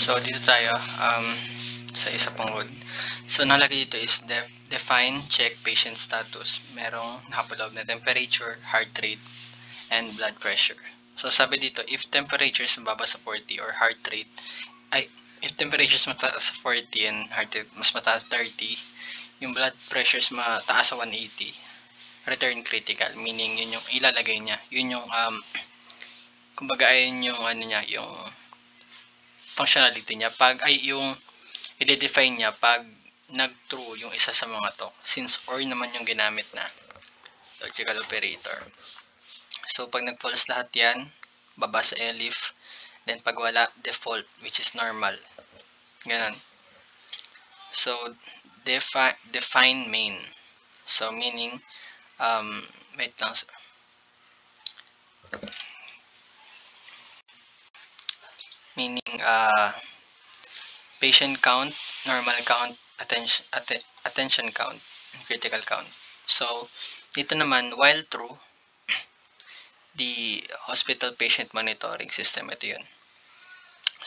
So, dito tayo sa isa pang code. So, nakalagay dito is define check patient status. Merong nakapaloob na temperature, heart rate, and blood pressure. So, sabi dito, if temperature is mababa sa 40 or heart rate, if temperature is mataas sa 40 and heart rate mas mataas sa 30, yung blood pressure is mataas sa 180, return critical. Meaning, yun yung ilalagay niya. Yun yung, kumbaga, ayun yung, ano niya, yung functionality niya. Yung i-define niya pag nag-true yung isa sa mga to. Since or naman yung ginamit na logical operator. So, pag nag-false lahat yan, baba sa elif. Then, pag wala, default, which is normal. Ganon. So, define main. So, meaning, wait lang. Meaning, patient count, normal count, attention count, and critical count. So, dito naman, while true, the hospital patient monitoring system, ito yun.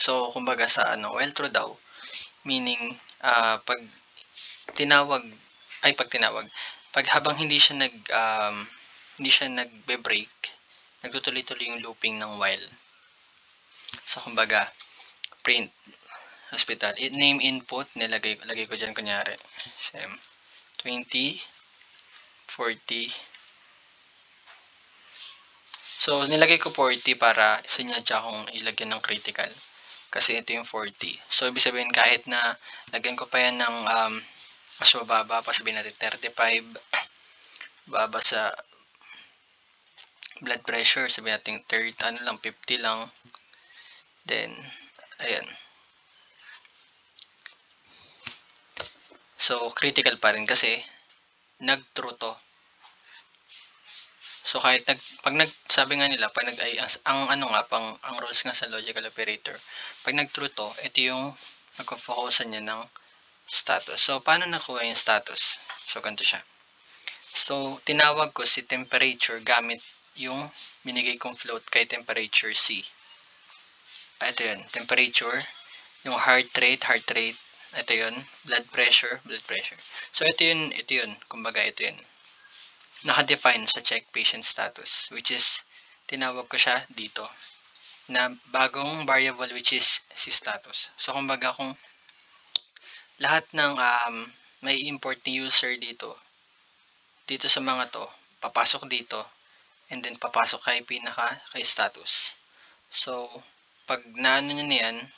So, kumbaga sa while true daw, meaning, pag habang hindi siya nagbe-break, nagtutuloy-tuloy yung looping ng while. So, kumbaga, print, hospital, name input, lagay ko dyan, kunyari, 20, 40. So, nilagay ko 40 para sinadya kong ilagyan ng critical. Kasi ito yung 40. So, ibig sabihin kahit na lagyan ko pa yan ng mas mababa pa, sabihin natin 35, baba sa blood pressure, sabihin natin 50 lang. Then, ayan. So, critical pa rin kasi nag-true to. So, kahit sabi nga nila, ang rules nga sa logical operator, pag nag-true to, ito yung nagpo-focusan niya ng status. So, paano nakuha yung status? So, ganito siya. So, tinawag ko si temperature gamit yung binigay kong float kay temperature C. Ito yun, temperature, yung heart rate, ito yun, blood pressure. So, ito yun, kumbaga ito yun. Naka-define sa check patient status, which is, tinawag ko siya dito, na bagong variable which is si status. So, kumbaga kung lahat ng may import ni user dito sa mga to, papasok dito, and then papasok kay status. So, pag naano nyo na yan,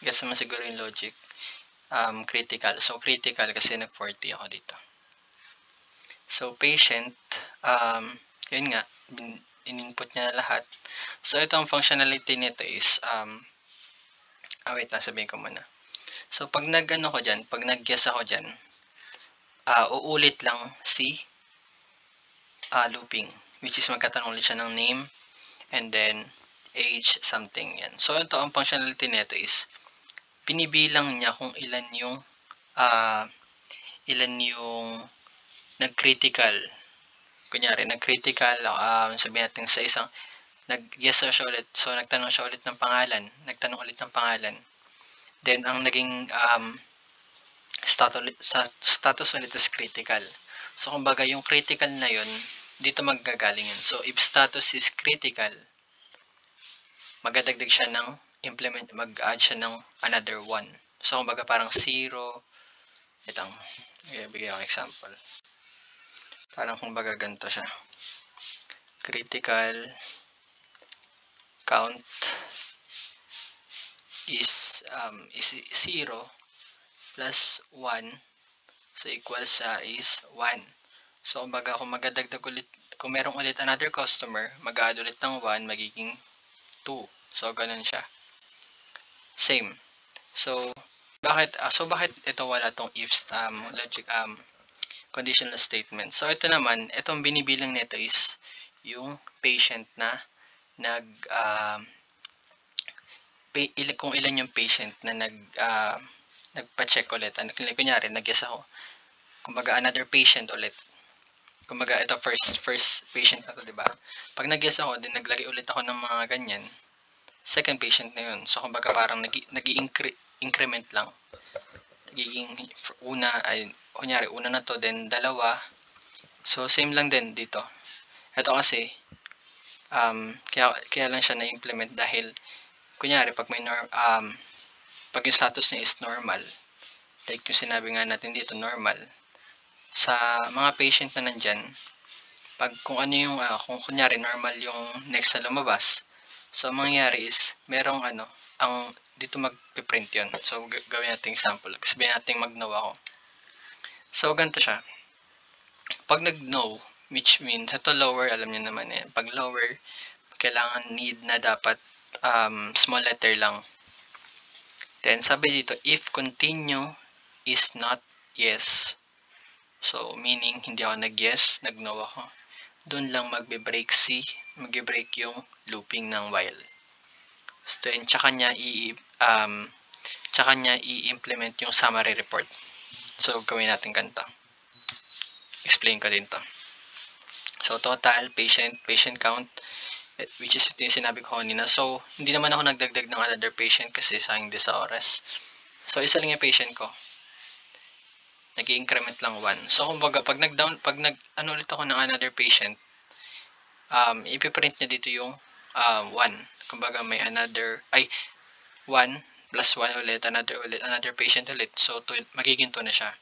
gets naman siguro yung logic, critical. So, critical kasi nag-40 ako dito. So, patient, yun nga, in-input niya na lahat. So, ito ang functionality nito is, wait lang, sabihin ko muna. So, pag nag-guess ako dyan, uulit lang si looping, which is magkatanong ulit siya ng name, and then age, something yan. So, ito ang functionality nito is, binibilang niya kung ilan yung nag-critical. Kunyari, nag-critical, sabihin natin sa isang, nag-yes siya ulit. So, nagtanong siya ulit ng pangalan. Then, ang naging status ulit is critical. So, kumbaga, yung critical na yun, dito magagaling yun. So, if status is critical, magadagdag siya ng mag-add siya ng another 1. So, kumbaga, parang 0. Itang, bigyan ko example. Parang kumbaga ganito siya. Critical count is 0 plus 1. So, equals siya is 1. So, kumbaga kung magadagdag ulit, kung merong ulit another customer, mag-add ulit ng 1, magiging 2. So, ganun siya. Same. So, bakit ito wala tong if logic conditional statement? So, ito naman, itong binibilang nito is yung patient na kung ilan yung patient na nagpa-check ulit. Kunyari, nag-guess ako. Kumbaga, another patient ulit. Kumbaga, ito first patient na to, diba? Pag nag-guess ako, din naglagay ulit ako ng mga ganyan. second patient na yun. So, kumbaga parang nag-i-increment lang. Nagiging una ay, kunyari, una na to, then dalawa. So, same lang din dito. Ito kasi, kaya lang siya na-implement dahil, kunyari, pag pag yung status niya is normal, like yung sinabi nga natin dito, normal, sa mga patient na nandyan, pag kung ano yung, kung kunyari normal yung next na lumabas, so ang mangyayari is, merong ang dito magpiprint yun. So, gawin natin example. Sabihin natin mag-no ako. So, ganito siya. Pag nag-no, which means, ito lower, alam niyo naman yan. Pag lower, kailangan need na dapat small letter lang. Then, sabi dito, if continue is not yes. So, meaning, hindi ako nag-yes, nag-no ako. Doon lang magbe-break yung looping ng while. So, then, tsaka niya i-implement yung summary report. So, gawin natin ganito. Explain ko din to. So, total, patient count, which is ito yung sinabi ko kanina. So, hindi naman ako nagdagdag ng another patient kasi sayang din sa oras. So, isa lang yung patient ko. Nag-i-increment lang 1. So, kumbaga, pag ano ulit ako ng another patient, ipiprint niya dito yung 1. Kumbaga, may another, 1 plus 1 ulit, another patient ulit. So, magiging 2 na siya.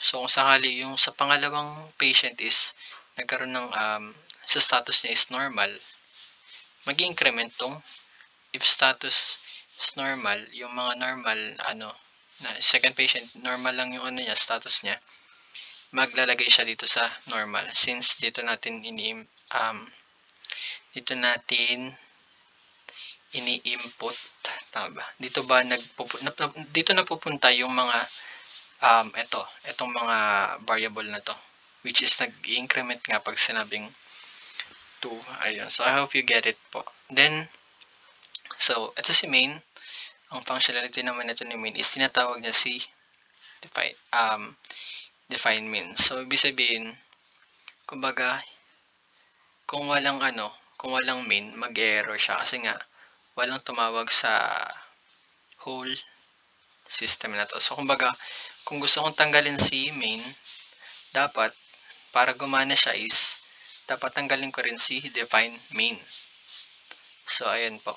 So, kung sakali yung sa pangalawang patient is, nagkaroon ng, sa status niya is normal, mag-increment tong, if status is normal, yung mga normal, na second patient, normal lang yung niya, status niya, maglalagay siya dito sa normal. Since dito natin ini-input, tama ba? Dito napupunta yung mga itong mga variable na to, which is nag-increment nga pag sinabing 2. Ayun. So, I hope you get it po. Then, so, ito si main. Ang functionality naman ito ni main is tinatawag niya si define main. So, ibig sabihin, kumbaga, kung walang main, mag-error siya kasi nga, walang tumawag sa whole system na to. So, kumbaga, kung gusto kong tanggalin si main, dapat, para gumana siya is, dapat tanggalin ko rin si define main. So, ayan po.